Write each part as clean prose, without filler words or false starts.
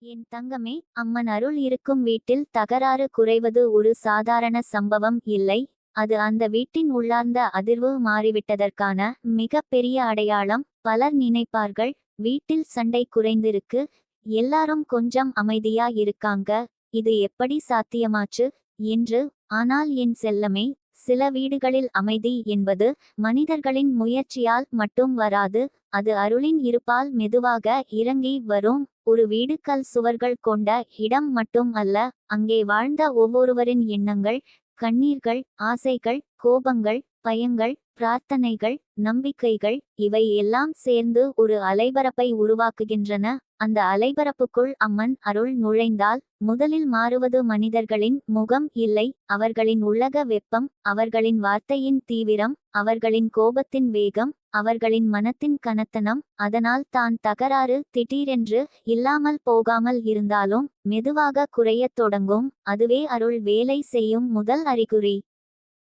என் தங்கமே, அம்மன் அருள் இருக்கும் வீட்டில் தகராறு குறைவது ஒரு சாதாரண சம்பவம் இல்லை. அது அந்த வீட்டின் உள்ளார்ந்த அதிர்வு மாறிவிட்டதற்கான மிக பெரிய அடையாளம். பலர் நினைப்பார்கள், வீட்டில் சண்டை குறைந்திருக்கு, எல்லாரும் கொஞ்சம் அமைதியா இருக்காங்க, இது எப்படி சாத்தியமாச்சு என்று. ஆனால் என் செல்லமே, சில வீடுகளில் அமைதி என்பது மனிதர்களின் முயற்சியால் மட்டும் வராது. அது அருளின் இருப்பால் மெதுவாக இறங்கி வரும். ஒரு வீடு கல் சுவர்கள் கொண்ட இடம் மட்டும் அல்ல, அங்கே வாழ்ந்த ஒவ்வொருவரின் எண்ணங்கள், கண்ணீர்கள், ஆசைகள், கோபங்கள், பயங்கள், பிரார்த்தனைகள், நம்பிக்கைகள், இவை எல்லாம் சேர்ந்து ஒரு அலைபரப்பை உருவாக்குகின்றன. அந்த அலைபரப்புக்குள் அம்மன் அருள் நுழைந்தால் முதலில் மாறுவது மனிதர்களின் முகம் இல்லை, அவர்களின் உள்ளக வெப்பம், அவர்களின் வார்த்தையின் தீவிரம், அவர்களின் கோபத்தின் வேகம், அவர்களின் மனத்தின் கனத்தனம். அதனால் தான் தகராறு திடீரென்று இல்லாமல் போகாமல் இருந்தாலும் மெதுவாக குறையத் தொடங்கும். அதுவே அருள் வேலை செய்யும் முதல் அறிகுறி.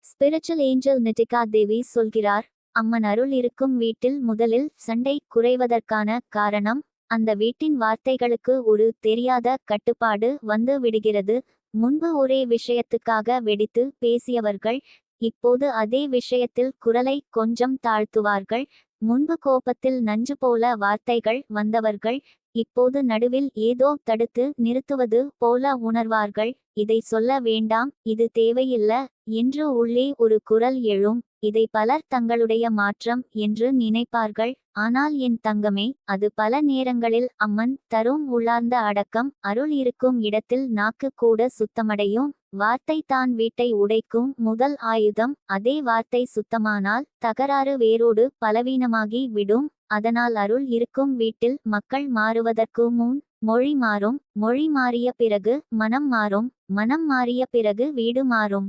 ஸ்பிரிச்சுவல் ஏஞ்சல் நிட்டிகா தேவி சொல்கிறார், அம்மன் அருள் இருக்கும் வீட்டில் முதலில் சண்டை குறைவதற்கான காரணம், அந்த வீட்டின் வார்த்தைகளுக்கு ஒரு தெரியாத கட்டுப்பாடு வந்து விடுகிறது. முன்பு ஒரே விஷயத்துக்காக வெடித்து பேசியவர்கள் இப்போது அதே விஷயத்தில் குரலை கொஞ்சம் தாழ்த்துவார்கள். முன்பு கோபத்தில் நஞ்சு போல வார்த்தைகள் வந்தவர்கள் இப்போது நடுவில் ஏதோ தடுத்து நிறுத்துவது போல உணர்வார்கள். இதை சொல்ல வேண்டாம், இது தேவையில்ல என்று உள்ளே ஒரு குரல் எழும். இதை பலர் தங்களுடைய மாற்றம் என்று நினைப்பார்கள். ஆனால் என் தங்கமே, அது பல நேரங்களில் அம்மன் தரும் உள்ளார்ந்த அடக்கம். அருள் இருக்கும் இடத்தில் நாக்கு கூட சுத்தமடையும். வார்த்தை தான் வீட்டை உடைக்கும் முதல் ஆயுதம். அதே வார்த்தை சுத்தமானால் தகராறு வேரோடு பலவீனமாகி விடும். அதனால் அருள் இருக்கும் வீட்டில் மக்கள் மாறுவதற்கு முன் மொழி மாறும், மொழி மாறிய பிறகு மனம் மாறும், மனம் மாறிய பிறகு வீடு மாறும்.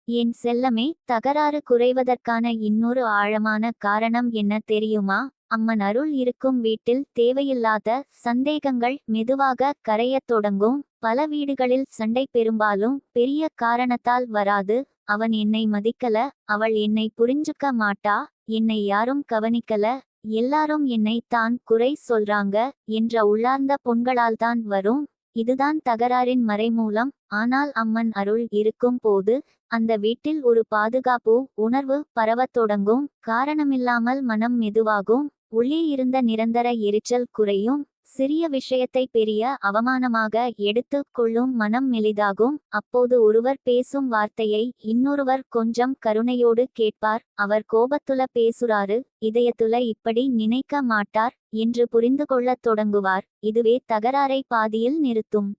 என் செல்லமே, தகராறு குறைவதற்கான இன்னொரு ஆழமான காரணம் என்ன தெரியுமா? அம்மன் அருள் இருக்கும் வீட்டில் தேவையில்லாத சந்தேகங்கள் மெதுவாக கரையத் தொடங்கும். பல வீடுகளில் சண்டை பெரும்பாலும் பெரிய காரணத்தால் வராது. அவன் என்னை மதிக்கல, அவள் என்னை புரிஞ்சுக்க மாட்டா, என்னை யாரும் கவனிக்கல, எல்லாரும் என்னை தான் குறை சொல்றாங்க என்ற உள்ளார்ந்த புண்களால்தான் வரும். இதுதான் தகராறின் மறைமூலம். ஆனால் அம்மன் அருள் இருக்கும் போது அந்த வீட்டில் ஒரு பாதுகாப்பு உணர்வு பரவத் தொடங்கும். காரணமில்லாமல் மனம் மெதுவாகும். உள்ளே இருந்த நிரந்தர எரிச்சல் குறையும். சிறிய விஷயத்தை பெரிய அவமானமாக எடுத்து கொள்ளும் மனம் மெலிதாகும். அப்போது ஒருவர் பேசும் வார்த்தையை இன்னொருவர் கொஞ்சம் கருணையோடு கேட்பார். அவர் கோபத்துல பேசுறாரு, இதயத்துல இப்படி நினைக்க மாட்டார் என்று புரிந்து கொள்ளத் தொடங்குவார். இதுவே தகராறை பாதியில் நிறுத்தும்.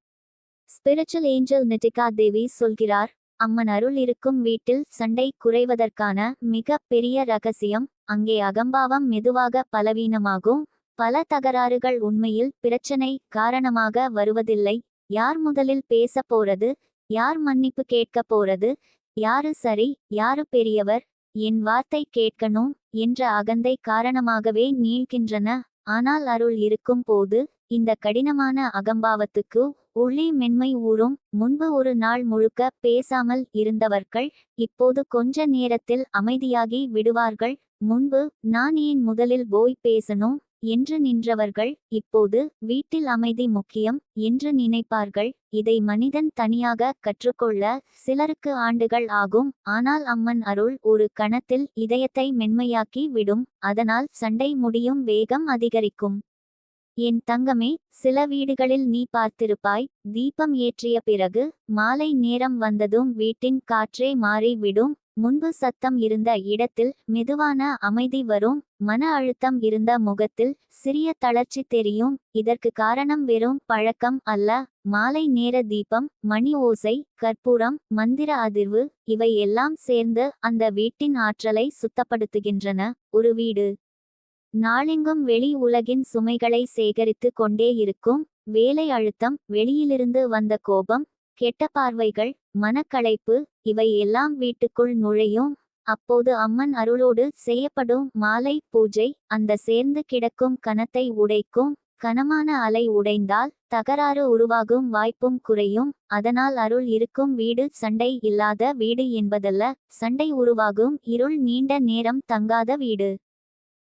ஸ்பிரிச்சுவல் ஏஞ்சல் நிட்டிகா தேவி சொல்கிறார், அம்மன் அருள் இருக்கும் வீட்டில் சண்டை குறைவதற்கான மிக பெரிய ரகசியம், அங்கே அகம்பாவம் மெதுவாக பலவீனமாகும். பல தகராறுகள் உண்மையில் பிரச்சனை காரணமாக வருவதில்லை. யார் முதலில் பேச போறது, யார் மன்னிப்பு கேட்க போறது, யாரு சரி, யாரு பெரியவர், என் வார்த்தை கேட்கணும் என்ற அகந்தை காரணமாகவே நீள்கின்றன. ஆனால் அருள் இருக்கும் போது இந்த கடினமான அகம்பாவத்துக்கு உள்ளே மென்மை ஊறும். முன்பு ஒரு நாள் முழுக்க பேசாமல் இருந்தவர்கள் இப்போது கொஞ்ச நேரத்தில் அமைதியாகி விடுவார்கள். முன்பு நான் ஏன் முதலில் போய் பேசணும் என்று நின்றவர்கள் இப்போது வீட்டில் அமைதி முக்கியம் என்று நினைப்பார்கள். இதை மனிதன் தனியாக கற்றுக்கொள்ள சிலருக்கு ஆண்டுகள் ஆகும். ஆனால் அம்மன் அருள் ஒரு கணத்தில் இதயத்தை மென்மையாக்கி விடும். அதனால் சண்டை முடியும் வேகம் அதிகரிக்கும். என் தங்கமே, சில வீடுகளில் நீ பார்த்திருப்பாய், தீபம் ஏற்றிய பிறகு மாலை நேரம் வந்ததும் வீட்டின் காற்றே மாறி விடும். முன்பு சத்தம் இருந்த இடத்தில் மெதுவான அமைதி வரும். மன அழுத்தம் இருந்த முகத்தில் சிறிய தளர்ச்சி தெரியும். இதற்கு காரணம் வெறும் பழக்கம் அல்ல. மாலை நேர தீபம், மணி ஓசை, கற்பூரம், மந்திர அதிர்வு, இவை எல்லாம் சேர்ந்து அந்த வீட்டின் ஆற்றலை சுத்தப்படுத்துகின்றன. ஒரு வீடு நாளெங்கும் வெளி உலகின் சுமைகளை சேகரித்து கொண்டே இருக்கும். வேலை அழுத்தம், வெளியிலிருந்து வந்த கோபம், கெட்ட பார்வைகள், மனக்களைப்பு, இவை எல்லாம் வீட்டுக்குள் நுழையும். அப்போது அம்மன் அருளோடு செய்யப்படும் மாலை பூஜை அந்த சேர்ந்து கிடக்கும் கணத்தை உடைக்கும். கனமான அலை உடைந்தால் தகராறு உருவாகும் வாய்ப்பும் குறையும். அதனால் அருள் இருக்கும் வீடு சண்டை இல்லாத வீடு என்பதல்ல, சண்டை உருவாகும் இருள் நீண்ட நேரம் தங்காத வீடு.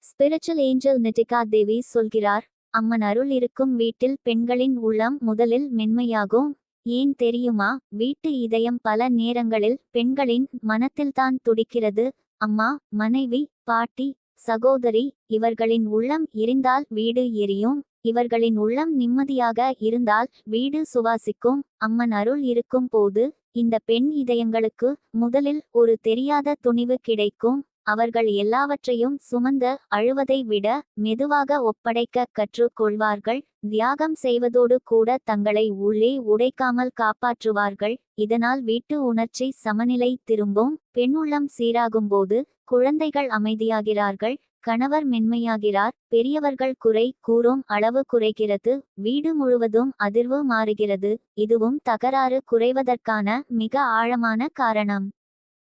ஸ்பிரிச்சுவல் ஏஞ்சல் நிட்டிகா தேவி சொல்கிறார், அம்மன் அருள் இருக்கும் வீட்டில் பெண்களின் உள்ளம் முதலில் மென்மையாகும். ஏன் தெரியுமா? வீட்டு இதயம் பல நேரங்களில் பெண்களின் மனத்தில்தான் துடிக்கிறது. அம்மா, மனைவி, பாட்டி, சகோதரி, இவர்களின் உள்ளம் எரிந்தால் வீடு எரியும். இவர்களின் உள்ளம் நிம்மதியாக இருந்தால் வீடு சுவாசிக்கும். அம்மன் அருள் இருக்கும் போது இந்த பெண் இதயங்களுக்கு முதலில் ஒரு தெரியாத துணிவு கிடைக்கும். அவர்கள் எல்லாவற்றையும் சுமந்து அழுவதை விட மெதுவாக ஒப்படைக்க கற்றுக் கொள்வார்கள். தியாகம் செய்வதோடு கூட தங்களை உள்ளே உடைக்காமல் காப்பாற்றுவார்கள். இதனால் வீட்டு உணர்ச்சி சமநிலை திரும்பும். பெண்ணுள்ளம் சீராகும்போது குழந்தைகள் அமைதியாகிறார்கள், கணவர் மென்மையாகிறார், பெரியவர்கள் குறை கூறும் அளவு குறைகிறது, வீடு முழுவதும் அதிர்வு மாறுகிறது. இதுவும் தகராறு குறைவதற்கான மிக ஆழமான காரணம்.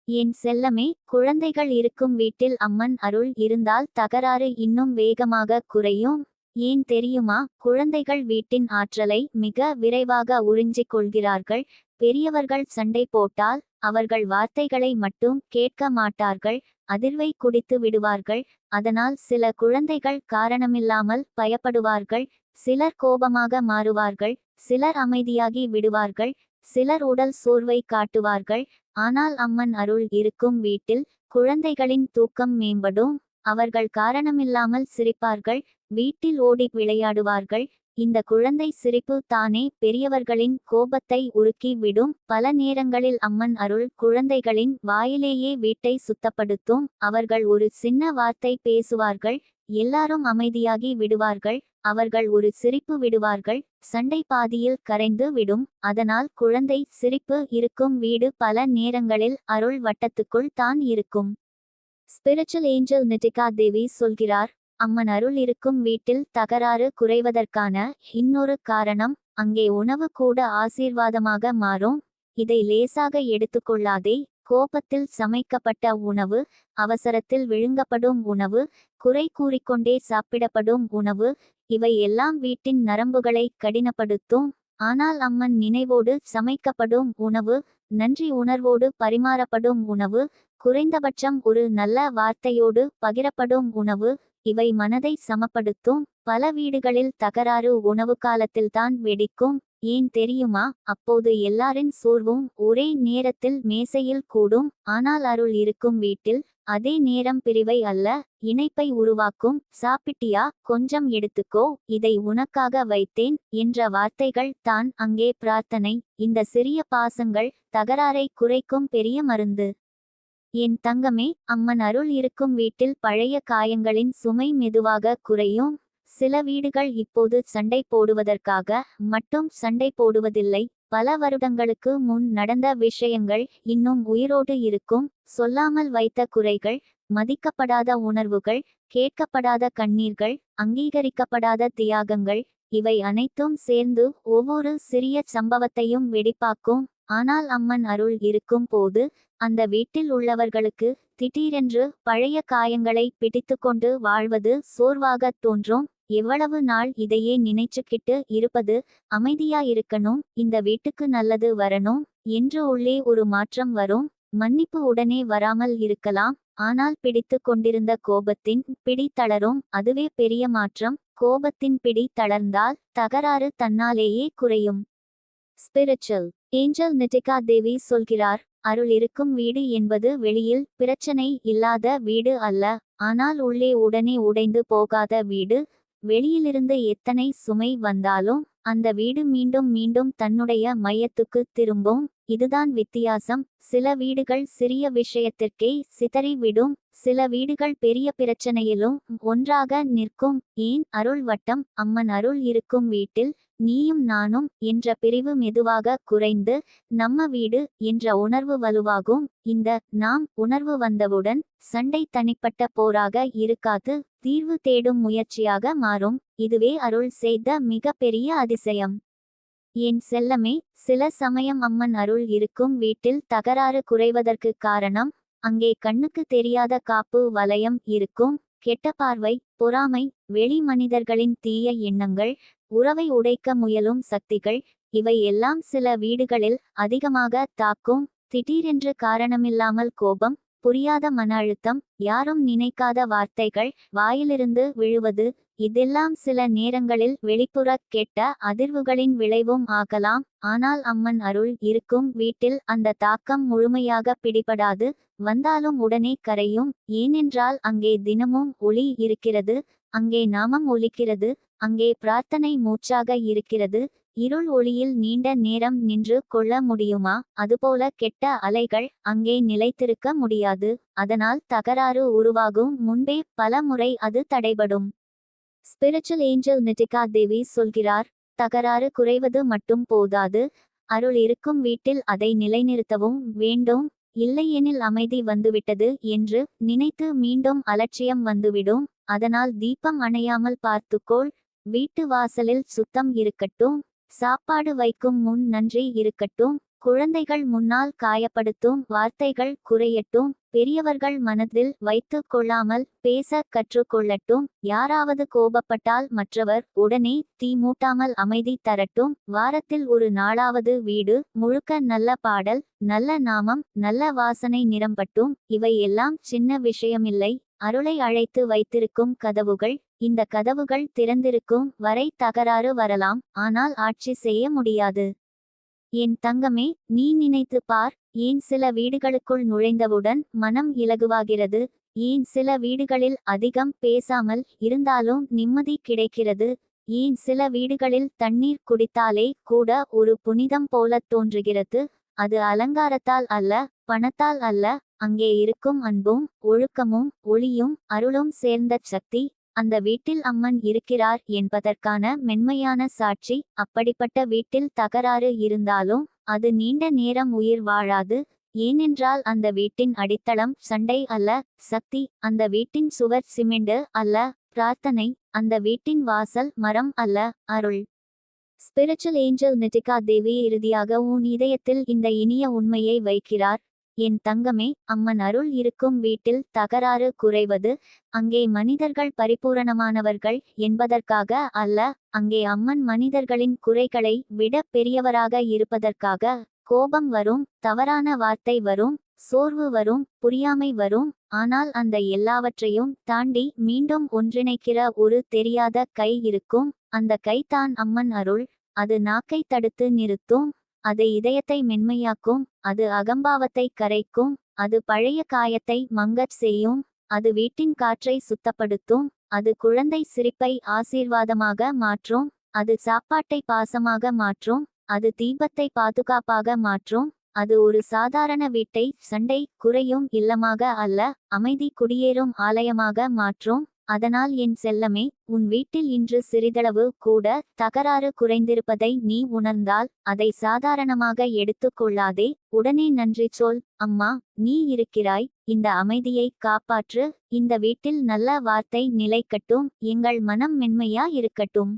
என் செல்லமே, குழந்தைகள் இருக்கும் வீட்டில் அம்மன் அருள் இருந்தால் தகராறு இன்னும் வேகமாக குறையும். ஏன் தெரியுமா? குழந்தைகள் வீட்டின் ஆற்றலை மிக விரைவாக உறிஞ்சிக் கொள்கிறார்கள். பெரியவர்கள் சண்டை போட்டால் அவர்கள் வார்த்தைகளை மட்டும் கேட்க மாட்டார்கள், அதிர்வை குடித்து விடுவார்கள். அதனால் சில குழந்தைகள் காரணமில்லாமல் பயப்படுவார்கள். சிலர் கோபமாக மாறுவார்கள், சிலர் அமைதியாகி விடுவார்கள், சிலர் உடல் சோர்வை காட்டுவார்கள். ஆனால் அம்மன் அருள் இருக்கும் வீட்டில் குழந்தைகளின் தூக்கம் மேம்படும். அவர்கள் காரணமில்லாமல் சிரிப்பார்கள், வீட்டில் ஓடி விளையாடுவார்கள். இந்த குழந்தை சிரிப்பு தானே பெரியவர்களின் கோபத்தை உருக்கி விடும். பல நேரங்களில் அம்மன் அருள் குழந்தைகளின் வாயிலேயே வீட்டை சுத்தப்படுத்தும். அவர்கள் ஒரு சின்ன வார்த்தை பேசுவார்கள், எல்லாரும் அமைதியாகி விடுவார்கள். அவர்கள் ஒரு சிரிப்பு விடுவார்கள், சண்டை பாதியில் கரைந்து விடும். அதனால் குழந்தை சிரிப்பு இருக்கும் வீடு பல நேரங்களில் அருள் வட்டத்துக்குள் தான் இருக்கும். ஸ்பிரிச்சுவல் ஏஞ்சல் நிட்டிகா தேவி சொல்கிறார், அம்மன் அருள் இருக்கும் வீட்டில் தகராறு குறைவதற்கான இன்னொரு காரணம், அங்கே உணவு கூட ஆசீர்வாதமாக மாறும். இதை லேசாக எடுத்துக்கொள்ளாதே. கோபத்தில் சமைக்கப்பட்ட உணவு, அவசரத்தில் விழுங்கப்படும் உணவு, குறை கூறிக்கொண்டே சாப்பிடப்படும் உணவு, இவை எல்லாம் வீட்டின் நரம்புகளை கடினப்படுத்தும். ஆனால் அம்மன் நினைவோடு சமைக்கப்படும் உணவு, நன்றி உணர்வோடு பரிமாறப்படும் உணவு, குறைந்தபட்சம் ஒரு நல்ல வார்த்தையோடு பகிரப்படும் உணவு, இவை மனதை சமப்படுத்தும். பல வீடுகளில் தகராறு உணவு காலத்தில்தான் வெடிக்கும். ஏன் தெரியுமா? அப்போது எல்லாரின் சோர்வும் ஒரே நேரத்தில் மேசையில் கூடும். ஆனால் அருள் இருக்கும் வீட்டில் அதே நேரம் பிரிவை அல்ல, இணைப்பை உருவாக்கும். சாப்பிட்டியா? கொஞ்சம் எடுத்துக்கோ, இதை உனக்காக வைத்தேன் என்ற வார்த்தைகள் தான் அங்கே பிரார்த்தனை. இந்த சிறிய பாசங்கள் தகராறை குறைக்கும் பெரிய மருந்து. என் தங்கமே, அம்மன் அருள் இருக்கும் வீட்டில் பழைய காயங்களின் சுமை மெதுவாக குறையும். சில வீடுகள் இப்போது சண்டை போடுவதற்காக மட்டும் சண்டை போடுவதில்லை. பல வருடங்களுக்கு முன் நடந்த விஷயங்கள் இன்னும் உயிரோடு இருக்கும். சொல்லாமல் வைத்த குறைகள், மதிக்கப்படாத உணர்வுகள், கேட்கப்படாத கண்ணீர்கள், அங்கீகரிக்கப்படாத தியாகங்கள், இவை அனைத்தும் சேர்ந்து ஒவ்வொரு சிறிய சம்பவத்தையும் வெடிப்பாக்கும். ஆனால் அம்மன் அருள் இருக்கும் போது அந்த வீட்டில் உள்ளவர்களுக்கு திடீரென்று பழைய காயங்களை பிடித்துக்கொண்டு வாழ்வது சோர்வாகத் தோன்றும். எவ்வளவு நாள் இதையே நினைச்சுக்கிட்டு இருப்பது? அமைதியா இருக்கணும், இந்த வீட்டுக்கு நல்லது வரணும் என்று உள்ளே ஒரு மாற்றம் வரும். மன்னிப்பு உடனே வராமல் இருக்கலாம், ஆனால் பிடித்து கொண்டிருந்த கோபத்தின் பிடி தளரும். அதுவே பெரிய மாற்றம். கோபத்தின் பிடி தளர்ந்தால் தகராறு தன்னாலேயே குறையும். ஸ்பிரிச்சுவல் ஏஞ்சல் நிட்டிகா தேவி சொல்கிறார், அருள் இருக்கும் வீடு என்பது வெளியில் பிரச்சனை இல்லாத வீடு அல்ல, ஆனால் உள்ளே உடனே உடைந்து போகாத வீடு. வெளியிலிருந்து எத்தனை சுமை வந்தாலும் அந்த வீடு மீண்டும் மீண்டும் தன்னுடைய மையத்துக்கு திரும்பும். இதுதான் வித்தியாசம். சில வீடுகள் சிறிய விஷயத்திற்கே சிதறிவிடும், சில வீடுகள் பெரிய பிரச்சனையிலும் ஒன்றாக நிற்கும். ஏன்? அருள் வட்டம். அம்மன் அருள் இருக்கும் வீட்டில் நீயும் நானும் என்ற பிரிவு மெதுவாக குறைந்து நம்ம வீடு என்ற உணர்வு வலுவாகும். இந்த நாம் உணர்வு வந்தவுடன் சண்டை தனிப்பட்ட போராக இருக்காது, தீர்வு தேடும் முயற்சியாக மாறும். இதுவே அருள் செய்த மிக பெரிய அதிசயம். என் செல்லமே, சில சமயம் அம்மன் அருள் இருக்கும் வீட்டில் தகராறு குறைவதற்கு காரணம், அங்கே கண்ணுக்கு தெரியாத காப்பு வலயம் இருக்கும். கெட்ட பார்வை, பொறாமை, வெளி மனிதர்களின் தீய எண்ணங்கள், உறவை உடைக்க முயலும் சக்திகள், இவை எல்லாம் சில வீடுகளில் அதிகமாக தாக்கும். திடீரென்று காரணமில்லாமல் கோபம், புரியாத மன அழுத்தம், யாரும் நினைக்காத வார்த்தைகள் வாயிலிருந்து விழுவது, இதெல்லாம் சில நேரங்களில் வெளிப்புற கெட்ட அதிர்வுகளின் விளைவும் ஆகலாம். ஆனால் அம்மன் அருள் இருக்கும் வீட்டில் அந்த தாக்கம் முழுமையாக பிடிபடாது. வந்தாலும் உடனே கரையும். ஏனென்றால் அங்கே தினமும் ஒளி இருக்கிறது, அங்கே நாமம் ஒலிக்கிறது, அங்கே பிரார்த்தனை மூச்சாக இருக்கிறது. இருள் ஒளியில் நீண்ட நேரம் நின்று கொள்ள முடியுமா? அதுபோல கெட்ட அலைகள் அங்கே நிலைத்திருக்க முடியாது. அதனால் தகராறு உருவாகும் முன்பே பல முறை அது தடைபடும். ஸ்பிரிச்சுவல் ஏஞ்சல் நிட்டிகா தேவி சொல்கிறார், தகராறு குறைவது மட்டும் போதாது, அருள் இருக்கும் வீட்டில் அதை நிலைநிறுத்தவும் வேண்டும். இல்லையெனில் அமைதி வந்துவிட்டது என்று நினைத்து மீண்டும் அலட்சியம் வந்துவிடும். அதனால் தீபம் அணையாமல் பார்த்துக்கொள். வீட்டு வாசலில் சுத்தம் இருக்கட்டும். சாப்பாடு வைக்கும் முன் நன்றி இருக்கட்டும். குழந்தைகள் முன்னால் காயப்படுத்தும் வார்த்தைகள் குறையட்டும். பெரியவர்கள் மனதில் வைத்து கொள்ளாமல் பேச கற்றுக்கொள்ளட்டும். யாராவது கோபப்பட்டால் மற்றவர் உடனே தீ மூட்டாமல் அமைதி தரட்டும். வாரத்தில் ஒரு நாளாவது வீடு முழுக்க நல்ல பாடல், நல்ல நாமம், நல்ல வாசனை நிரம்பட்டும். இவை எல்லாம் சின்ன விஷயமில்லை. அருளை அழைத்து வைத்திருக்கும் கதவுகள். இந்த கதவுகள் திறந்திருக்கும் வரை தகராறு வரலாம், ஆனால் ஆட்சி செய்ய முடியாது. என் தங்கமே, நீ நினைத்து பார். ஏன் சில வீடுகளுக்குள் நுழைந்தவுடன் மனம் இலகுவாகிறது? ஏன் சில வீடுகளில் அதிகம் பேசாமல் இருந்தாலும் நிம்மதி கிடைக்கிறது? ஏன் சில வீடுகளில் தண்ணீர் குடித்தாலே கூட ஒரு புனிதம் போல தோன்றுகிறது? அது அலங்காரத்தால் அல்ல, பணத்தால் அல்ல. அங்கே இருக்கும் அன்பும் ஒழுக்கமும் ஒளியும் அருளும் சேர்ந்த சக்தி. அந்த வீட்டில் அம்மன் இருக்கிறார் என்பதற்கான மென்மையான சாட்சி. அப்படிப்பட்ட வீட்டில் தகராறு இருந்தாலும் அது நீண்ட நேரம் உயிர் வாழாது. ஏனென்றால் அந்த வீட்டின் அடித்தளம் சண்டை அல்ல, சக்தி. அந்த வீட்டின் சுவர் சிமெண்ட் அல்ல, பிரார்த்தனை. அந்த வீட்டின் வாசல் மரம் அல்ல, அருள். ஸ்பிரிச்சுவல் ஏஞ்சல் நிட்டிகா தேவி இறுதியாக உன் இதயத்தில் இந்த இனிய உண்மையை வைக்கிறார். என் தங்கமே, அம்மன் அருள் இருக்கும் வீட்டில் தகராறு குறைவது அங்கே மனிதர்கள் பரிபூரணமானவர்கள் என்பதற்காக அல்ல. அங்கே அம்மன் மனிதர்களின் குறைகளை விட பெரியவராக இருப்பதற்காக. கோபம் வரும், தவறான வார்த்தை வரும், சோர்வு வரும், புரியாமை வரும். ஆனால் அந்த எல்லாவற்றையும் தாண்டி மீண்டும் ஒன்றிணைக்கிற ஒரு தெரியாத கை இருக்கும். அந்த கை தான் அம்மன் அருள். அது நாக்கை தடுத்து நிறுத்தும், அது இதயத்தை மென்மையாக்கும், அது அகம்பாவத்தை கரைக்கும், அது பழைய காயத்தை மங்கச் செய்யும், அது வீட்டின் காற்றை சுத்தப்படுத்தும், அது குழந்தை சிரிப்பை ஆசீர்வாதமாக மாற்றும், அது சாப்பாட்டை பாசமாக மாற்றும், அது தீபத்தை பாதுகாப்பாக மாற்றும். அது ஒரு சாதாரண வீட்டை சண்டை குறையும் இல்லமாக அல்ல, அமைதி குடியேறும் ஆலயமாக மாற்றும். அதனால் என் செல்லமே, உன் வீட்டில் இன்று சிறிதளவு கூட தகராறு குறைந்திருப்பதை நீ உணர்ந்தால் அதை சாதாரணமாக எடுத்து கொள்ளாதே. உடனே நன்றி சொல். அம்மா, நீ இருக்கிறாய், இந்த அமைதியை காப்பாற்று. இந்த வீட்டில் நல்ல வார்த்தை நிலைக்கட்டும், எங்கள் மனம் மென்மையா இருக்கட்டும்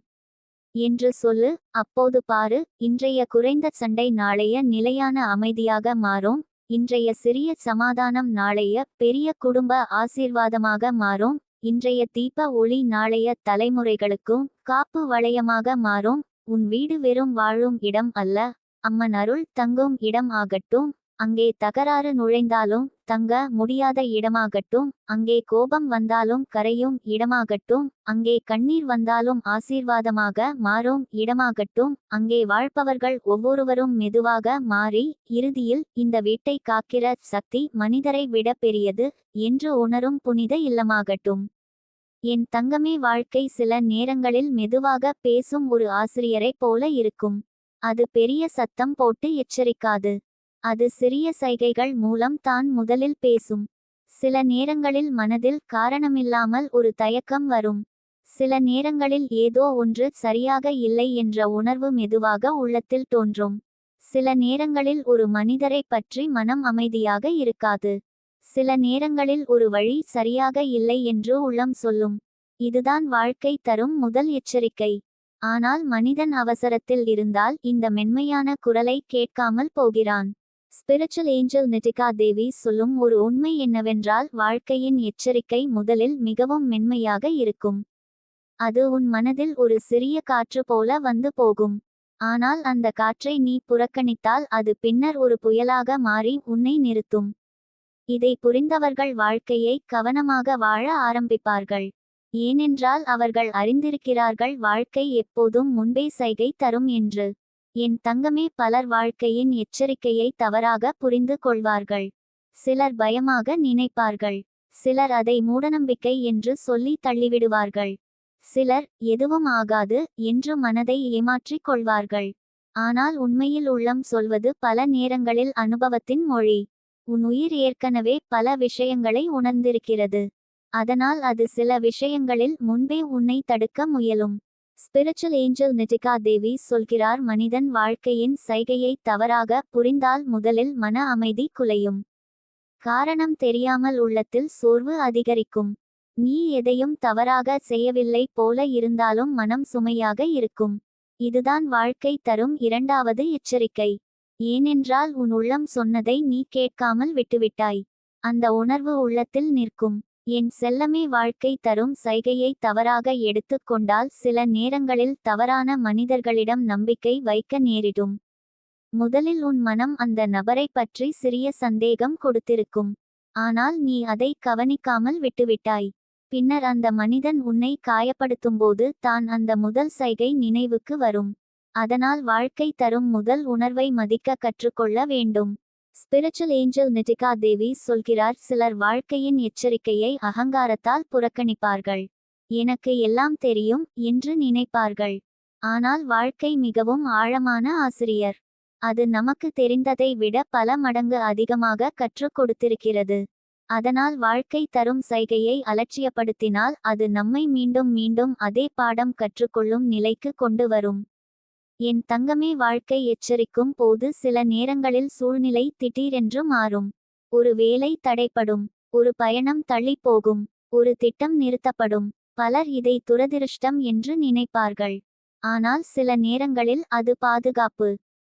என்று சொல்லு. அப்போது பாரு, இன்றைய குறைந்த சண்டை நாளைய நிலையான அமைதியாக மாறும். இன்றைய சிறிய சமாதானம் நாளைய பெரிய குடும்ப ஆசீர்வாதமாக மாறும். இன்றைய தீப ஒளி நாளைய தலைமுறைகளுக்கும் காப்பு வளையமாக மாறும். உன் வீடு வெறும் வாழும் இடம் அல்ல, அம்மன் அருள் தங்கும் இடம் ஆகட்டும். அங்கே தகராறு நுழைந்தாலும் தங்க முடியாத இடமாகட்டும். அங்கே கோபம் வந்தாலும் கரையும் இடமாகட்டும். அங்கே கண்ணீர் வந்தாலும் ஆசீர்வாதமாக மாறும் இடமாகட்டும். அங்கே வாழ்பவர்கள் ஒவ்வொருவரும் மெதுவாக மாறி இறுதியில் இந்த வீட்டை காக்கிற சக்தி மனிதரை விட பெரியது என்று உணரும் புனித இல்லமாகட்டும். என் தங்கமே, வாழ்க்கை சில நேரங்களில் மெதுவாக பேசும் ஒரு ஆசிரியரைப் போல இருக்கும். அது பெரிய சத்தம் போட்டு எச்சரிக்காது. அது சிறிய சைகைகள் மூலம் தான் முதலில் பேசும். சில நேரங்களில் மனதில் காரணமில்லாமல் ஒரு தயக்கம் வரும். சில நேரங்களில் ஏதோ ஒன்று சரியாக இல்லை என்ற உணர்வு மெதுவாக உள்ளத்தில் தோன்றும். சில நேரங்களில் ஒரு மனிதரை பற்றி மனம் அமைதியாக இருக்காது. சில நேரங்களில் ஒரு வழி சரியாக இல்லை என்று உள்ளம் சொல்லும். இதுதான் வாழ்க்கை தரும் முதல் எச்சரிக்கை. ஆனால் மனிதன் அவசரத்தில் இருந்தால் இந்த மென்மையான குரலை கேட்காமல் போகிறான். ஸ்பிரிச்சுவல் ஏஞ்சல் நிட்டிகா தேவி சொல்லும் ஒரு உண்மை என்னவென்றால், வாழ்க்கையின் எச்சரிக்கை முதலில் மிகவும் மென்மையாக இருக்கும். அது உன் மனதில் ஒரு சிறிய காற்று போல வந்து போகும். ஆனால் அந்த காற்றை நீ புறக்கணித்தால் அது பின்னர் ஒரு புயலாக மாறி உன்னை நிறுத்தும். இதை புரிந்தவர்கள் வாழ்க்கையை கவனமாக வாழ ஆரம்பிப்பார்கள். ஏனென்றால் அவர்கள் அறிந்திருக்கிறார்கள் வாழ்க்கை எப்போதும் முன்பே சைகை தரும் என்று. என் தங்கமே, பலர் வாழ்க்கையின் எச்சரிக்கையை தவறாக புரிந்து கொள்வார்கள். சிலர் பயமாக நினைப்பார்கள். சிலர் அதை மூடநம்பிக்கை என்று சொல்லி தள்ளிவிடுவார்கள். சிலர் எதுவும் ஆகாது என்று மனதை ஏமாற்றிக் கொள்வார்கள். ஆனால் உண்மையில் உள்ளம் சொல்வது பல நேரங்களில் அனுபவத்தின் மொழி. உன் உயிர் ஏற்கனவே பல விஷயங்களை உணர்ந்திருக்கிறது. அதனால் அது சில விஷயங்களில் முன்பே உன்னை தடுக்க முயலும். ஸ்பிரிச்சுவல் ஏஞ்சல் நிதிகா தேவி சொல்கிறார், மனிதன் வாழ்க்கையின் சைகையை தவறாக புரிந்தால் முதலில் மன அமைதி குலையும். காரணம் தெரியாமல் உள்ளத்தில் சோர்வு அதிகரிக்கும். நீ எதையும் தவறாக செய்யவில்லை போல இருந்தாலும் மனம் சுமையாக இருக்கும். இதுதான் வாழ்க்கை தரும் இரண்டாவது எச்சரிக்கை. ஏனென்றால் உன் உள்ளம் சொன்னதை நீ கேட்காமல் விட்டுவிட்டாய். அந்த உணர்வு உள்ளத்தில் நிற்கும். என் செல்லமே, வாழ்க்கை தரும் சைகையை தவறாக எடுத்துக் கொண்டால் சில நேரங்களில் தவறான மனிதர்களிடம் நம்பிக்கை வைக்க நேரிடும். முதலில் உன் மனம் அந்த நபரை பற்றி சிறிய சந்தேகம் கொடுத்திருக்கும். ஆனால் நீ அதை கவனிக்காமல் விட்டுவிட்டாய். பின்னர் அந்த மனிதன் உன்னை காயப்படுத்தும்போது தான் அந்த முதல் சைகை நினைவுக்கு வரும். அதனால் வாழ்க்கை தரும் முதல் உணர்வை மதிக்க கற்றுக்கொள்ள வேண்டும். ஸ்பிரிச்சுவல் ஏஞ்சல் நிதிகா தேவி சொல்கிறார், சிலர் வாழ்க்கையின் எச்சரிக்கையை அகங்காரத்தால் புறக்கணிப்பார்கள். எனக்கு எல்லாம் தெரியும் என்று நினைப்பார்கள். ஆனால் வாழ்க்கை மிகவும் ஆழமான ஆசிரியர். அது நமக்கு தெரிந்ததை விட பல மடங்கு அதிகமாக கற்றுக் கொடுத்திருக்கிறது. அதனால் வாழ்க்கை தரும் சைகையை அலட்சியப்படுத்தினால் அது நம்மை மீண்டும் மீண்டும் அதே பாடம் கற்றுக்கொள்ளும் நிலைக்கு கொண்டு வரும். என் தங்கமே, வாழ்க்கை எச்சரிக்கும் போது சில நேரங்களில் சூழ்நிலை திடீரென்று மாறும். ஒரு வேலை தடைப்படும். ஒரு பயணம் தள்ளி போகும். ஒரு திட்டம் நிறுத்தப்படும். பலர் இதை துரதிருஷ்டம் என்று நினைப்பார்கள். ஆனால் சில நேரங்களில் அது பாதுகாப்பு.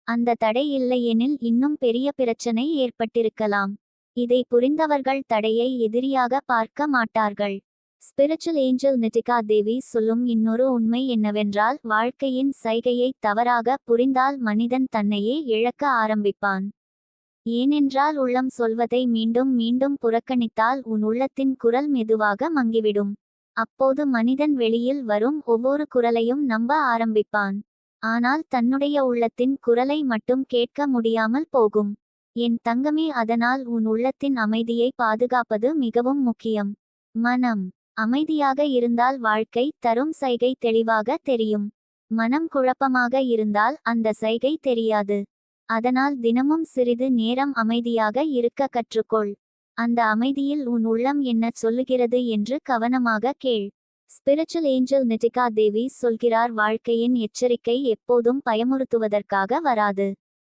அந்த தடை இல்லையெனில் இன்னும் பெரிய பிரச்சனை ஏற்பட்டிருக்கலாம். இதை புரிந்தவர்கள் தடையை எதிரியாக பார்க்க மாட்டார்கள். ஸ்பிரிச்சுவல் ஏஞ்சல் நிதிகா தேவி சொல்லும் இன்னொரு உண்மை என்னவென்றால், வாழ்க்கையின் சைகையை தவறாக புரிந்தால் மனிதன் தன்னையே இழக்க ஆரம்பிப்பான். ஏனென்றால் உள்ளம் சொல்வதை மீண்டும் மீண்டும் புறக்கணித்தால் உன் உள்ளத்தின் குரல் மெதுவாக மங்கிவிடும். அப்போது மனிதன் வெளியில் வரும் ஒவ்வொரு குரலையும் நம்ப ஆரம்பிப்பான். ஆனால் தன்னுடைய உள்ளத்தின் குரலை மட்டும் கேட்க முடியாமல் போகும். என் தங்கமே, அதனால் உன் உள்ளத்தின் அமைதியை பாதுகாப்பது மிகவும் முக்கியம். மனம் அமைதியாக இருந்தால் வாழ்க்கை தரும் சைகை தெளிவாக தெரியும். மனம் குழப்பமாக இருந்தால் அந்த சைகை தெரியாது. அதனால் தினமும் சிறிது நேரம் அமைதியாக இருக்க கற்றுக்கொள். அந்த அமைதியில் உன் உள்ளம் என்ன சொல்லுகிறது என்று கவனமாக கேள். ஸ்பிரிச்சுவல் ஏஞ்சல் நிதிகா தேவி சொல்கிறார், வாழ்க்கையின் எச்சரிக்கை எப்போதும் பயமுறுத்துவதற்காக வராது.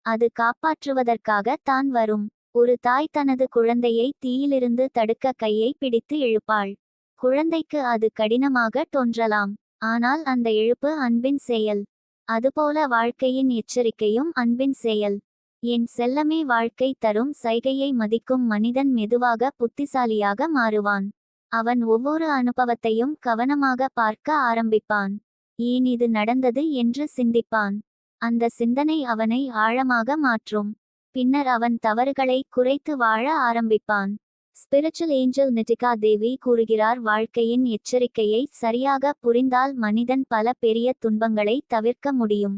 அது காப்பாற்றுவதற்காக தான் வரும். ஒரு தாய் தனது குழந்தையை தீயிலிருந்து தடுக்க கையை பிடித்து இழுப்பாள். குழந்தைக்கு அது கடினமாக தோன்றலாம். ஆனால் அந்த இழுப்பு அன்பின் செயல். அதுபோல வாழ்க்கையின் எச்சரிக்கையும் அன்பின் செயல். என் செல்லமே, வாழ்க்கை தரும் சைகையை மதிக்கும் மனிதன் மெதுவாக புத்திசாலியாக மாறுவான். அவன் ஒவ்வொரு அனுபவத்தையும் கவனமாக பார்க்க ஆரம்பிப்பான். ஏன் இது நடந்தது என்று சிந்திப்பான். அந்த சிந்தனை அவனை ஆழமாக மாற்றும். பின்னர் அவன் தவறுகளை குறைத்து வாழ ஆரம்பிப்பான். ஸ்பிரிச்சுவல் ஏஞ்சல் நிதிகா தேவி கூறுகிறார், வாழ்க்கையின் எச்சரிக்கையை சரியாக புரிந்தால் மனிதன் பல பெரிய துன்பங்களை தவிர்க்க முடியும்.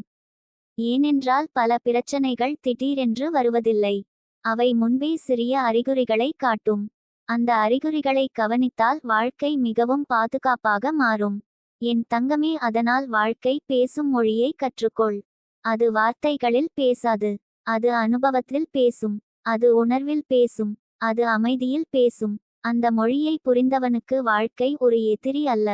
ஏனென்றால் பல பிரச்சனைகள் திடீரென்று வருவதில்லை. அவை முன்பே சிறிய அறிகுறிகளை காட்டும். அந்த அறிகுறிகளை கவனித்தால் வாழ்க்கை மிகவும் பாதுகாப்பாக மாறும். என் தங்கமே, அதனால் வாழ்க்கை பேசும் மொழியை கற்றுக்கொள். அது வார்த்தைகளில் பேசாது. அது அனுபவத்தில் பேசும். அது உணர்வில் பேசும். அது அமைதியில் பேசும். அந்த மொழியை புரிந்தவனுக்கு வாழ்க்கை ஒரு எதிரி அல்ல.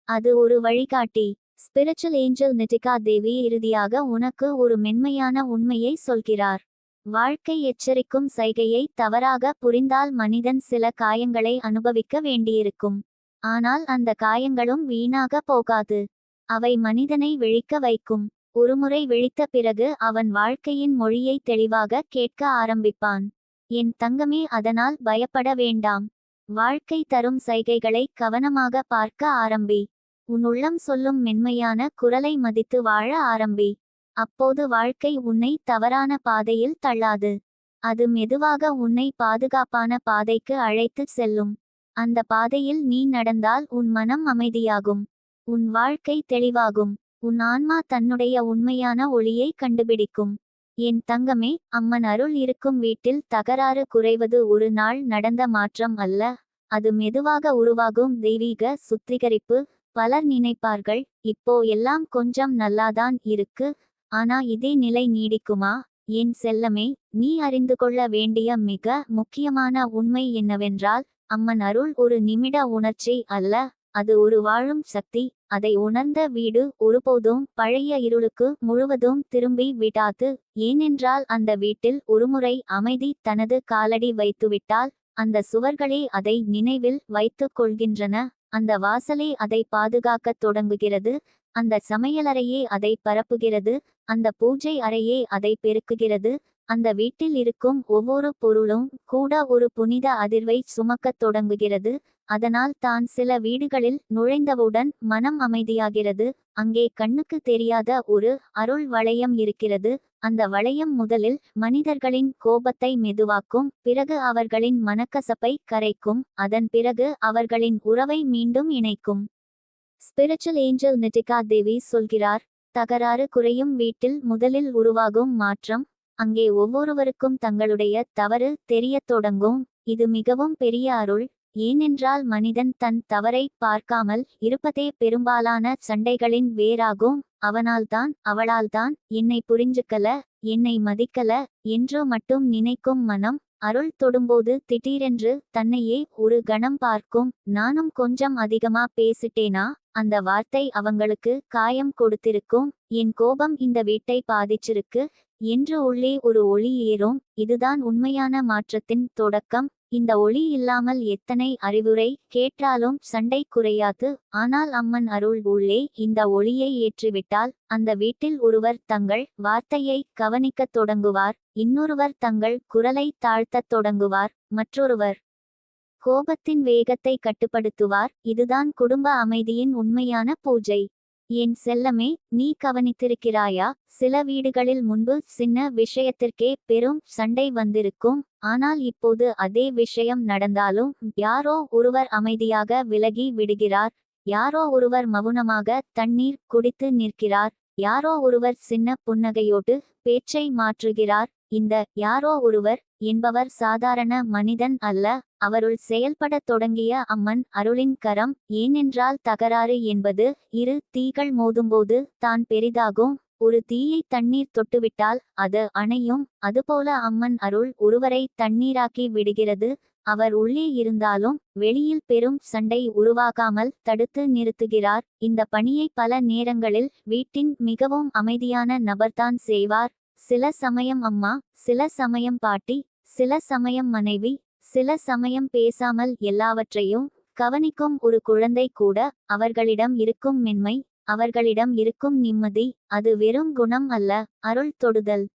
அது ஒரு வழிகாட்டி. ஸ்பிரிச்சுவல் ஏஞ்சல் நிதிகா தேவி இறுதியாக உனக்கு ஒரு மென்மையான உண்மையை சொல்கிறார். வாழ்க்கை எச்சரிக்கும் சைகையை தவறாக புரிந்தால் மனிதன் சில காயங்களை அனுபவிக்க வேண்டியிருக்கும். ஆனால் அந்த காயங்களும் வீணாக போகாது. அவை மனிதனை விழிக்க வைக்கும். ஒருமுறை விழித்த பிறகு அவன் வாழ்க்கையின் மொழியை தெளிவாக கேட்க ஆரம்பிப்பான். என் தங்கமே, அதனால் பயப்பட வேண்டாம். வாழ்க்கை தரும் சைகைகளை கவனமாக பார்க்க ஆரம்பி. உன் உள்ளம் சொல்லும் மென்மையான குரலை மதித்து வாழ ஆரம்பி. அப்போது வாழ்க்கை உன்னை தவறான பாதையில் தள்ளாது. அது மெதுவாக உன்னை பாதுகாப்பான பாதைக்கு அழைத்துச் செல்லும். அந்த பாதையில் நீ நடந்தால் உன் மனம் அமைதியாகும். உன் வாழ்க்கை தெளிவாகும். உன் ஆன்மா தன்னுடைய உண்மையான ஒளியை கண்டுபிடிக்கும். என் தங்கமே, அம்மன் அருள் இருக்கும் வீட்டில் தகராறு குறைவது ஒரு நாள் நடந்த மாற்றம் அல்ல. அது மெதுவாக உருவாகும் தெய்வீக சுத்திகரிப்பு. பலர் நினைப்பார்கள், இப்போ எல்லாம் கொஞ்சம் நல்லாதான் இருக்கு, ஆனா இதே நிலை நீடிக்குமா? என் செல்லமே, நீ அறிந்து கொள்ள வேண்டிய மிக முக்கியமான உண்மை என்னவென்றால், அம்மன் அருள் ஒரு நிமிட உணர்ச்சி அல்ல, அது ஒரு வாழும் சக்தி. அதை உணர்ந்த வீடு ஒருபோதும் பழைய இருளுக்கு முழுவதும் திரும்பி விடாது. ஏனென்றால் அந்த வீட்டில் ஒருமுறை அமைதி தனது காலடி வைத்துவிட்டால், அந்த சுவர்களே அதை நினைவில் வைத்துக் கொள்கின்றன. அந்த வாசலே அதை பாதுகாக்கத் தொடங்குகிறது. அந்த சமையலறையே அதை பரப்புகிறது. அந்த பூஜை அறையே அதை பெருக்குகிறது. அந்த வீட்டில் இருக்கும் ஒவ்வொரு பொருளும் கூட ஒரு புனித அதிர்வை சுமக்கத் தொடங்குகிறது. அதனால் தான் சில வீடுகளில் நுழைந்தவுடன் மனம் அமைதியாகிறது. அங்கே கண்ணுக்கு தெரியாத ஒரு அருள் வளையம் இருக்கிறது. அந்த வளையம் முதலில் மனிதர்களின் கோபத்தை மெதுவாக்கும், பிறகு அவர்களின் மனக்கசப்பை கரைக்கும், அதன் பிறகு அவர்களின் உறவை மீண்டும் இணைக்கும். ஸ்பிரிச்சுவல் ஏஞ்சல் நிட்டிகா தேவி சொல்கிறார், தகராறு குறையும் வீட்டில் முதலில் உருவாகும் மாற்றம். அங்கே ஒவ்வொருவருக்கும் தங்களுடைய தவறு தெரியத் தொடங்கும். இது மிகவும் பெரிய அருள். ஏனென்றால் மனிதன் தன் தவறை பார்க்காமல் இருப்பதே பெரும்பாலான சண்டைகளின் வேராகும். அவனால்தான் அவளால்தான் என்னை புரிஞ்சுக்கல, என்னை மதிக்கல என்று மட்டும் நினைக்கும் மனம், அருள் தொடும்போது திடீரென்று தன்னையே ஒரு கணம் பார்க்கும். நானும் கொஞ்சம் அதிகமா பேசிட்டேனா? அந்த வார்த்தை அவங்களுக்கு காயம் கொடுத்திருக்கும். என் கோபம் இந்த வீட்டை பாதிச்சிருக்கு என்று உள்ளே ஒரு ஒளி ஏறும். இதுதான் உண்மையான மாற்றத்தின் தொடக்கம். இந்த ஒளி இல்லாமல் எத்தனை அறிவுரை கேட்டாலும் சண்டை குறையாது. ஆனால் அம்மன் அருள் உள்ளே இந்த ஒளியை ஏற்றிவிட்டால், அந்த வீட்டில் ஒருவர் தங்கள் வார்த்தையை கவனிக்கத் தொடங்குவார், இன்னொருவர் தங்கள் குரலை தாழ்த்தத் தொடங்குவார், மற்றொருவர் கோபத்தின் வேகத்தை கட்டுப்படுத்துவார். இதுதான் குடும்ப அமைதியின் உண்மையான பூஜை. என் செல்லமே, நீ கவனித்திருக்கிறாயா? சில வீடுகளில் முன்பு சின்ன விஷயத்திற்கே பெரும் சண்டை வந்திருக்கும். ஆனால் இப்போது அதே விஷயம் நடந்தாலும் யாரோ ஒருவர் அமைதியாக விலகி விடுகிறார். யாரோ ஒருவர் மௌனமாக தண்ணீர் குடித்து நிற்கிறார். யாரோ ஒருவர் சின்ன புன்னகையோடு பேச்சை மாற்றுகிறார். இந்த யாரோ ஒருவர் என்பவர் சாதாரண மனிதன் அல்ல, அவருள் செயல்படத் தொடங்கிய அம்மன் அருளின் கரம். ஏனென்றால் தகராறு என்பது இரு தீகள் மோதும்போது தான் பெரிதாகும். ஒரு தீயை தண்ணீர் தொட்டுவிட்டால் அது அணையும். அதுபோல அம்மன் அருள் ஒருவரை தண்ணீராக்கி விடுகிறது. அவர் உள்ளே இருந்தாலும் வெளியில் பெரும் சண்டை உருவாகாமல் தடுத்து நிறுத்துகிறார். இந்த பணியை பல நேரங்களில் வீட்டின் மிகவும் அமைதியான நபர்தான் செய்வார். சில சமயம் அம்மா, சில சமயம் பாட்டி, சில சமயம் மனைவி, சில சமயம் பேசாமல் எல்லாவற்றையும் கவனிக்கும் ஒரு குழந்தை கூட. அவர்களிடம் இருக்கும் மென்மை, அவர்களிடம் இருக்கும் நிம்மதி, அது வெறும் குணம் அல்ல, அருள் தொடுதல்.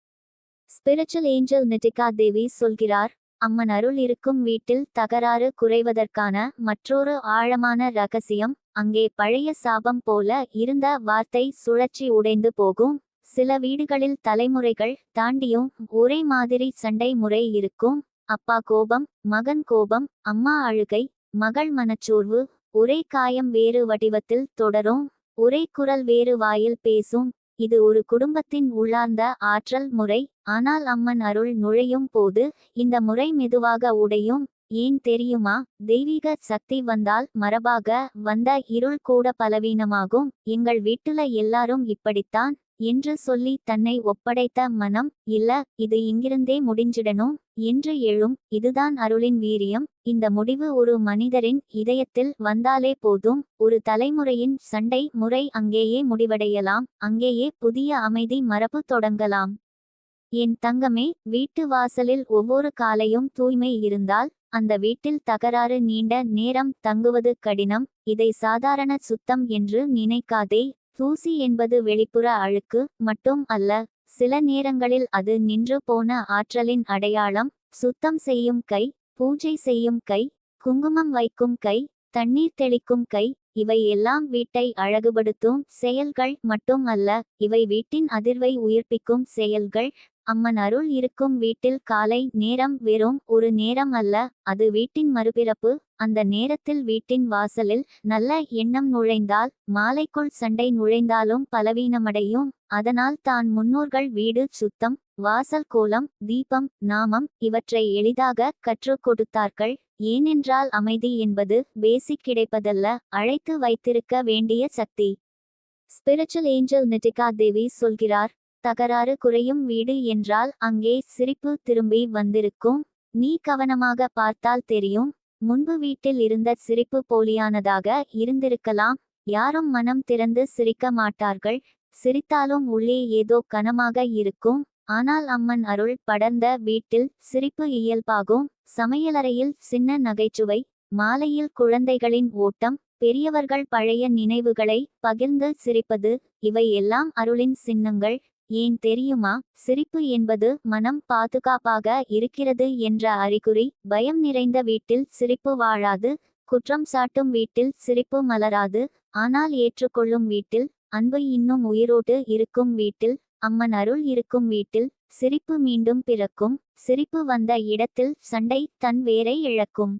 ஸ்பிரிச்சுவல் ஏஞ்சல் நிட்டிகா தேவி சொல்கிறார், அம்மன் அருள் இருக்கும் வீட்டில் தகராறு குறைவதற்கான மற்றொரு ஆழமான ரகசியம். அங்கே பழைய சாபம் போல இருந்த வார்த்தை சுழற்சி உடைந்து போகும். சில வீடுகளில் தலைமுறைகள் தாண்டியும் ஒரே மாதிரி சண்டை முறை இருக்கும். அப்பா கோபம், மகன் கோபம், அம்மா அழுகை, மகள் மனச்சோர்வு. ஒரே காயம் வேறு வடிவத்தில் தொடரும். ஒரே குரல் வேறு வாயில் பேசும். இது ஒரு குடும்பத்தின் உள்ளார்ந்த ஆற்றல் முறை. ஆனால் அம்மன் அருள் நுழையும் போது இந்த முறை மெதுவாக உடையும். ஏன் தெரியுமா? தெய்வீக சக்தி வந்தால் மரபாக வந்த இருள் கூட பலவீனமாகும். எங்கள் வீட்டுல எல்லாரும் இப்படித்தான் என்று சொல்லி தன்னை ஒப்படைத்த மனம், இல்ல, இது இங்கிருந்தே முடிஞ்சிடணும் என்று எழும். இதுதான் அருளின் வீரியம். இந்த முடிவு ஒரு மனிதரின் இதயத்தில் வந்தாலே போதும். ஒரு தலைமுறையின் சண்டை முறை அங்கேயே முடிவடையலாம். அங்கேயே புதிய அமைதி மரபு தொடங்கலாம். என் தங்கமே, வீட்டு வாசலில் ஒவ்வொரு காலையும் தூய்மை இருந்தால் அந்த வீட்டில் தகராறு நீண்ட நேரம் தங்குவது கடினம். இதை சாதாரண சுத்தம் என்று நினைக்காதே. தூசி என்பது வெளிப்புற அழுக்கு மட்டும் அல்ல. சில நேரங்களில் அது நின்று போன ஆற்றலின் அடையாளம். சுத்தம் செய்யும் கை, பூஜை செய்யும் கை, குங்குமம் வைக்கும் கை, தண்ணீர் தெளிக்கும் கை, இவை எல்லாம் வீட்டை அழகுபடுத்தும் செயல்கள் மட்டும் அல்ல, இவை வீட்டின் அதிர்வை உயிர்ப்பிக்கும் செயல்கள். அம்மன் அருள் இருக்கும் வீட்டில் காலை நேரம் வெறும் ஒரு நேரம் அல்ல, அது வீட்டின் மறுபிறப்பு. அந்த நேரத்தில் வீட்டின் வாசலில் நல்ல எண்ணம் நுழைந்தால் மாலைக்குள் சண்டை நுழைந்தாலும் பலவீனமடையும். அதனால் தான் முன்னோர்கள் வீடு சுத்தம், வாசல் கோலம், தீபம், நாமம் இவற்றை எளிதாக கற்றுக் கொடுத்தார்கள். ஏனென்றால் அமைதி என்பது பேசிக் கிடைப்பதல்ல, அழைத்து வைத்திருக்க வேண்டிய சக்தி. ஸ்பிரிச்சுவல் ஏஞ்சல் நிட்டிகா தேவி சொல்கிறார், தகராறு குறையும் வீடு என்றால் அங்கே சிரிப்பு திரும்பி வந்திருக்கும். நீ கவனமாக பார்த்தால் தெரியும். முன்பு வீட்டில் இருந்த சிரிப்பு போலியானதாக இருந்திருக்கலாம். யாரும் மனம் திறந்து சிரிக்க மாட்டார்கள். சிரித்தாலும் உள்ளே ஏதோ கனமாக இருக்கும். ஆனால் அம்மன் அருள் படர்ந்த வீட்டில் சிரிப்பு இயல்பாகும். சமையலறையில் சின்ன நகைச்சுவை, மாலையில் குழந்தைகளின் ஓட்டம், பெரியவர்கள் பழைய நினைவுகளை பகிர்ந்து சிரிப்பது, இவை எல்லாம் அருளின் சின்னங்கள். ஏன் தெரியுமா? சிரிப்பு என்பது மனம் பாதுகாப்பாக இருக்கிறது என்ற அறிகுறி. பயம் நிறைந்த வீட்டில் சிரிப்பு வாழாது. குற்றம் சாட்டும் வீட்டில் சிரிப்பு மலராது. ஆனால் ஏற்றுக்கொள்ளும் வீட்டில், அன்பு இன்னும் உயிரோடு இருக்கும் வீட்டில், அம்மன் அருள் இருக்கும் வீட்டில் சிரிப்பு மீண்டும் பிறக்கும். சிரிப்பு வந்த இடத்தில் சண்டை தன் வேரை இழக்கும்.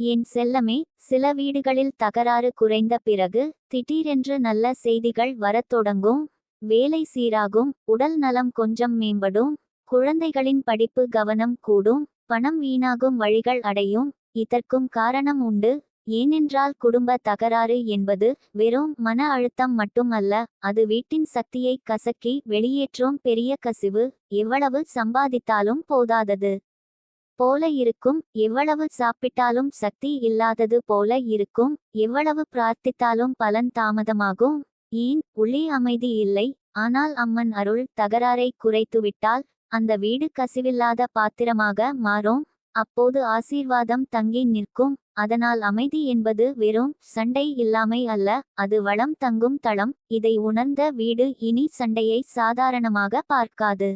என் செல்லமே, சில வீடுகளில் தகராறு குறைந்த பிறகு திடீரென்று நல்ல செய்திகள் வரத் தொடங்கும். வேலை சீராகும், உடல் நலம் கொஞ்சம் மேம்படும், குழந்தைகளின் படிப்பு கவனம் கூடும், பணம் வீணாகும் வழிகள் அடையும். இதற்கும் காரணம் உண்டு. ஏனென்றால் குடும்ப தகராறு என்பது வெறும் மன அழுத்தம் மட்டும் அல்ல, அது வீட்டின் சக்தியை கசக்கி வெளியேற்றும் பெரிய கசிவு. எவ்வளவு சம்பாதித்தாலும் போதாதது போல இருக்கும். எவ்வளவு சாப்பிட்டாலும் சக்தி இல்லாதது போல இருக்கும். எவ்வளவு பிரார்த்தித்தாலும் பலன் தாமதமாகும். ஏன்? உள்ளே அமைதி இல்லை. ஆனால் அம்மன் அருள் தகராறை குறைத்துவிட்டால் அந்த வீடு கசிவில்லாத பாத்திரமாக மாறும். அப்போது ஆசீர்வாதம் தங்கி நிற்கும். அதனால் அமைதி என்பது வெறும் சண்டை இல்லாமை அல்ல, அது வளம் தங்கும் தளம். இதை உணர்ந்த வீடு இனி சண்டையை சாதாரணமாக பார்க்காது.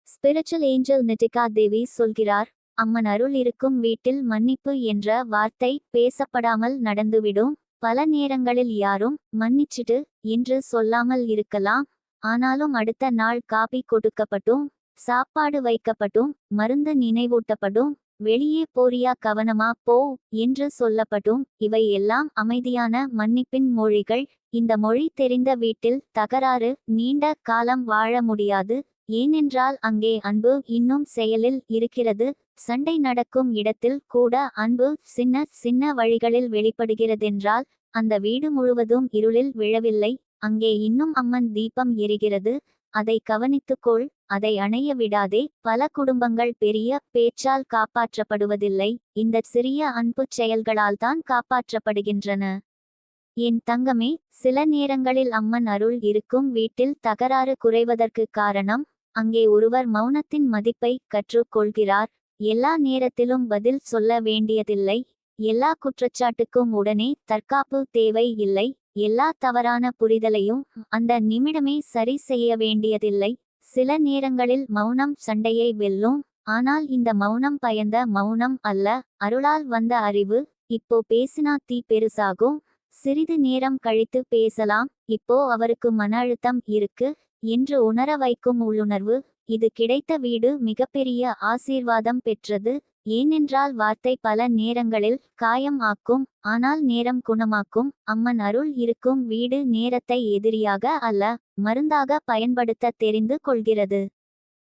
ஸ்பிரிச்சுவல் ஏஞ்சல் நிட்டிகா தேவி சொல்கிறார், அம்மன் அருள் இருக்கும் வீட்டில் மன்னிப்பு என்ற வார்த்தை பேசப்படாமல் நடந்துவிடும். பல நேரங்களில் யாரும் மன்னிச்சிட்டு என்று சொல்லாமல் இருக்கலாம். ஆனாலும் அடுத்த நாள் காபி கொடுக்கப்பட்டும், சாப்பாடு வைக்கப்பட்டும், மருந்து நினைவூட்டப்படும், வெளியே போறியா கவனமா போ என்று சொல்லப்படும். இவை எல்லாம் அமைதியான மன்னிப்பின் மொழிகள். இந்த மொழி தெரிந்த வீட்டில் தகராறு நீண்ட காலம் வாழ முடியாது. ஏனென்றால் அங்கே அன்பு இன்னும் செயலில் இருக்கிறது. சண்டை நடக்கும் இடத்தில் கூட அன்பு சின்ன சின்ன வழிகளில் வெளிப்படுகிறதென்றால் அந்த வீடு முழுவதும் இருளில் விழவில்லை. அங்கே இன்னும் அம்மன் தீபம் எரிகிறது. அதை கவனித்துக்கொள், அதை அணைய விடாதே. பல குடும்பங்கள் பெரிய பேச்சால் காப்பாற்றப்படுவதில்லை, இந்த சிறிய அன்புச் செயல்களால்தான் காப்பாற்றப்படுகின்றன. என் தங்கமே, சில நேரங்களில் அம்மன் அருள் இருக்கும் வீட்டில் தகராறு குறைவதற்கு காரணம், அங்கே ஒருவர் மௌனத்தின் மதிப்பை கற்றுக் கொள்கிறார். எல்லா நேரத்திலும் பதில் சொல்ல வேண்டியதில்லை. எல்லா குற்றச்சாட்டுக்கும் உடனே தற்காப்பு தேவை இல்லை. எல்லா தவறான புரிதலையும் அந்த நிமிடமே சரி செய்ய வேண்டியதில்லை. சில நேரங்களில் மௌனம் சண்டையை வெல்லும். ஆனால் இந்த மௌனம் பயந்த மௌனம் அல்ல, அருளால் வந்த அறிவு. இப்போ பேசினா தீ பெருசாகும். சிறிது நேரம் கழித்து பேசலாம், இப்போ அவருக்கு மன அழுத்தம் இருக்கு என்று உணர வைக்கும் உள்ளுணர்வு. இது கிடைத்த வீடு மிகப்பெரிய ஆசீர்வாதம் பெற்றது. ஏனென்றால் வார்த்தை பல நேரங்களில் காயம் ஆக்கும், ஆனால் நேரம் குணமாக்கும். அம்மன் அருள் இருக்கும் வீடு நேரத்தை எதிரியாக அல்ல, மருந்தாக பயன்படுத்த தெரிந்து கொள்கிறது.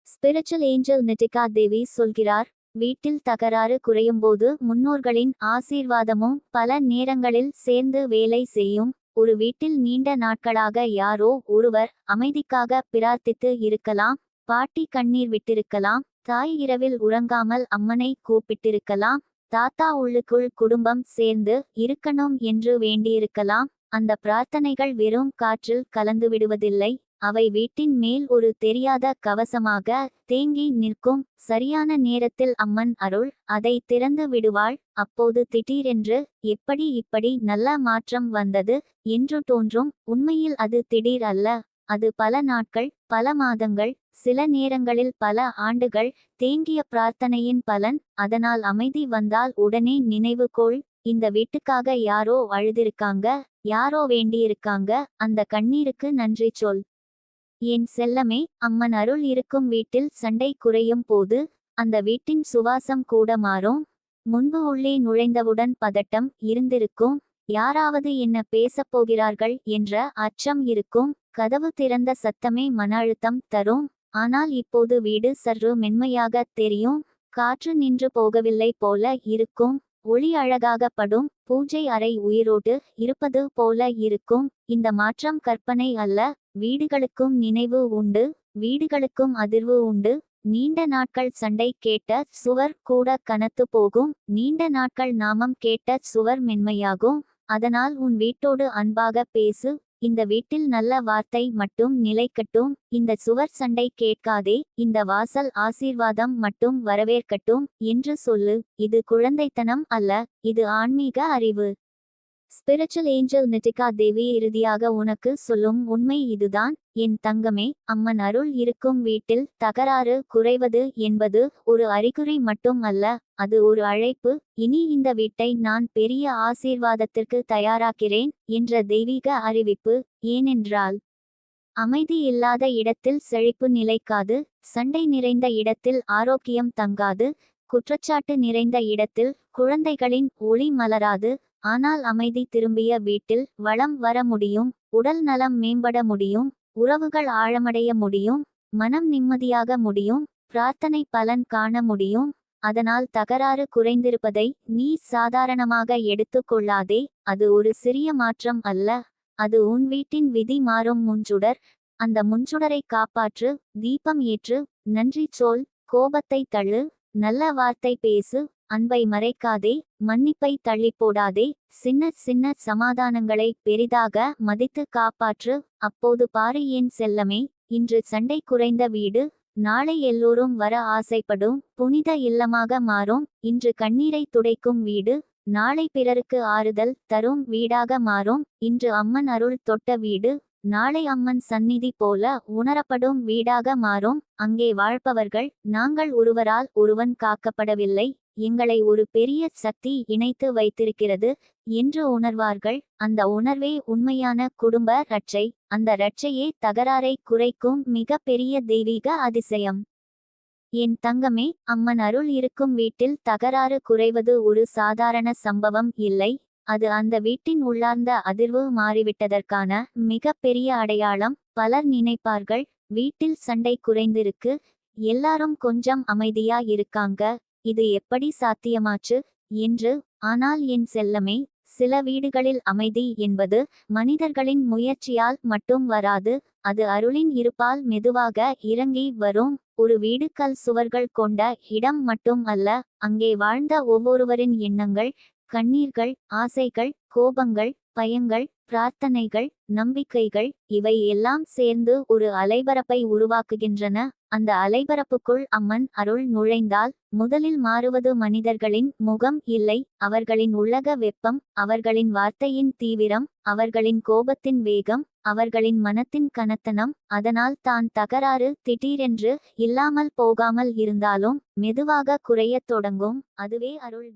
ஸ்பிரிச்சுவல் ஏஞ்சல் நிட்டிகா தேவி சொல்கிறார், வீட்டில் தகராறு குறையும்போது முன்னோர்களின் ஆசீர்வாதமும் பல நேரங்களில் சேர்ந்து வேலை செய்யும். ஒரு வீட்டில் நீண்ட நாட்களாக யாரோ ஒருவர் அமைதிக்காக பிரார்த்தித்து இருக்கலாம். பாட்டி கண்ணீர் விட்டிருக்கலாம். தாய் இரவில் உறங்காமல் அம்மனை கூப்பிட்டிருக்கலாம். தாத்தா உள்ளுக்குள் குடும்பம் சேர்ந்து இருக்கணும் என்று வேண்டியிருக்கலாம். அந்த பிரார்த்தனைகள் வெறும் காற்றில் கலந்து விடுவதில்லை. அவை வீட்டின் மேல் ஒரு தெரியாத கவசமாக தேங்கி நிற்கும். சரியான நேரத்தில் அம்மன் அருள் அதை திறந்து விடுவாள். அப்போது திடீரென்று எப்படி இப்படி நல்ல மாற்றம் வந்தது என்று தோன்றும். உண்மையில் அது திடீர் அல்ல, அது பல நாட்கள், பல மாதங்கள், சில நேரங்களில் பல ஆண்டுகள் தேங்கிய பிரார்த்தனையின் பலன். அதனால் அமைதி வந்தால் உடனே நினைவு கொள், இந்த வீட்டுக்காக யாரோ அழுதிருக்காங்க, யாரோ வேண்டியிருக்காங்க. அந்த கண்ணீருக்கு நன்றி சொல். என் செல்லமே, அம்மன் அருள் இருக்கும் வீட்டில் சண்டை குறையும் போது அந்த வீட்டின் சுவாசம் கூட மாறும். முன்பு உள்ளே நுழைந்தவுடன் பதட்டம் இருந்திருக்கும். யாராவது என்ன பேசப் போகிறார்கள் என்ற அச்சம் இருக்கும். கதவு திறந்த சத்தமே மன அழுத்தம் தரும். ஆனால் இப்போது வீடு சற்று மென்மையாக தெரியும். காற்று நின்று போகவில்லை போல இருக்கும். ஒளி அழகாக படும். பூஜை அறை உயிரோடு இருப்பது போல இருக்கும். இந்த மாற்றம் கற்பனை அல்ல. வீடுகளுக்கும் நினைவு உண்டு. வீடுகளுக்கும் அதிர்வு உண்டு. நீண்ட நாட்கள் சண்டை கேட்ட சுவர் கூட கனத்து போகும். நீண்ட நாட்கள் நாமம் கேட்ட சுவர் மென்மையாகும். அதனால் உன் வீட்டோடு அன்பாக பேசு. இந்த வீட்டில் நல்ல வார்த்தை மட்டும் நிலைக்கட்டும். இந்த சுவர் சண்டை கேட்காதே. இந்த வாசல் ஆசீர்வாதம் மட்டும் வரவேற்கட்டும் என்று சொல்லு. இது குழந்தைத்தனம் அல்ல, இது ஆன்மீக அறிவு. ஸ்பிரிச்சுவல் ஏஞ்சல் நிட்டிகா தேவி இறுதியாக உனக்கு சொல்லும் உண்மை இதுதான். என் தங்கமே, அம்மன் அருள் இருக்கும் வீட்டில் தகராறு குறைவது என்பது ஒரு அறிகுறி மட்டும் அல்ல, அது ஒரு அழைப்பு. இனி இந்த வீட்டை நான் பெரிய ஆசீர்வாதத்திற்கு தயாராக்கிறேன் என்ற தெய்வீக அறிவிப்பு. ஏனென்றால் அமைதி இல்லாத இடத்தில் செழிப்பு நிலைக்காது. சண்டை நிறைந்த இடத்தில் ஆரோக்கியம் தங்காது. குற்றச்சாட்டு நிறைந்த இடத்தில் குழந்தைகளின் ஒளி மலராது. ஆனால் அமைதி திரும்பிய வீட்டில் வளம் வர முடியும். உடல் நலம் மேம்பட முடியும். உறவுகள் ஆழமடைய முடியும். மனம் நிம்மதியாக முடியும். பிரார்த்தனை பலன் காண முடியும். அதனால் தகராறு குறைந்திருப்பதை நீ சாதாரணமாக எடுத்துக்கொள்ளாதே. அது ஒரு சிறிய மாற்றம் அல்ல, அது உன் வீட்டின் விதி மாறும் முன்சுடர். அந்த முன்சுடரை காப்பாற்று. தீபம் ஏற்று. நன்றி சொல். கோபத்தை தள்ளு. நல்ல வார்த்தை பேசு. அன்பை மறைக்காதே. மன்னிப்பை தள்ளி போடாதே. சின்ன சின்ன சமாதானங்களை பெரிதாக மதித்து காப்பாற்று. அப்போது பாரு என் செல்லமே, இன்று சண்டை குறைந்த வீடு நாளை எல்லோரும் வர ஆசைப்படும் புனித இல்லமாக மாறும். இன்று கண்ணீரை துடைக்கும் வீடு நாளை பிறருக்கு ஆறுதல் தரும் வீடாக மாறும். இன்று அம்மன் அருள் தொட்ட வீடு நாளை அம்மன் சந்நிதி போல உணரப்படும் வீடாக மாறும். அங்கே வாழ்பவர்கள், நாங்கள் ஒருவரால் ஒருவன் காக்கப்படவில்லை, எங்களை ஒரு பெரிய சக்தி இணைத்து வைத்திருக்கிறது என்று உணர்வார்கள். அந்த உணர்வே உண்மையான குடும்ப ரட்சை. அந்த ரட்சையே தகராறை குறைக்கும் மிக பெரிய தெய்வீக அதிசயம். என் தங்கமே, அம்மன் அருள் இருக்கும் வீட்டில் தகராறு குறைவது ஒரு சாதாரண சம்பவம் இல்லை, அது அந்த வீட்டின் உள்ளார்ந்த அதிர்வு மாறிவிட்டதற்கான மிக பெரிய அடையாளம். பலர் நினைப்பார்கள், வீட்டில் சண்டை குறைந்திருக்கு, எல்லாரும் கொஞ்சம் அமைதியா இருக்காங்க, இது எப்படி சாத்தியமாச்சு என்று. ஆனால் என் செல்லமே, சில வீடுகளில் அமைதி என்பது மனிதர்களின் முயற்சியால் மட்டும் வராது, அது அருளின் இருப்பால் மெதுவாக இறங்கி வரும். ஒரு வீடு கல் சுவர்கள் கொண்ட இடம் மட்டும் அல்ல, அங்கே வாழ்ந்த ஒவ்வொருவரின் எண்ணங்கள், கண்ணீர்கள், ஆசைகள், கோபங்கள், பயங்கள், பிரார்த்தனைகள், நம்பிக்கைகள், இவை எல்லாம் சேர்ந்து ஒரு அலைபரப்பை உருவாக்குகின்றன. அந்த அலைபரப்புக்குள் அம்மன் அருள் நுழைந்தால் முதலில் மாறுவது மனிதர்களின் முகம் இல்லை, அவர்களின் உள்ளக வெப்பம், அவர்களின் வார்த்தையின் தீவிரம், அவர்களின் கோபத்தின் வேகம், அவர்களின் மனத்தின் கனத்தனம். அதனால் தான் தகராறு திடீரென்று இல்லாமல் போகாமல் இருந்தாலும் மெதுவாக குறையத் தொடங்கும். அதுவே அருள்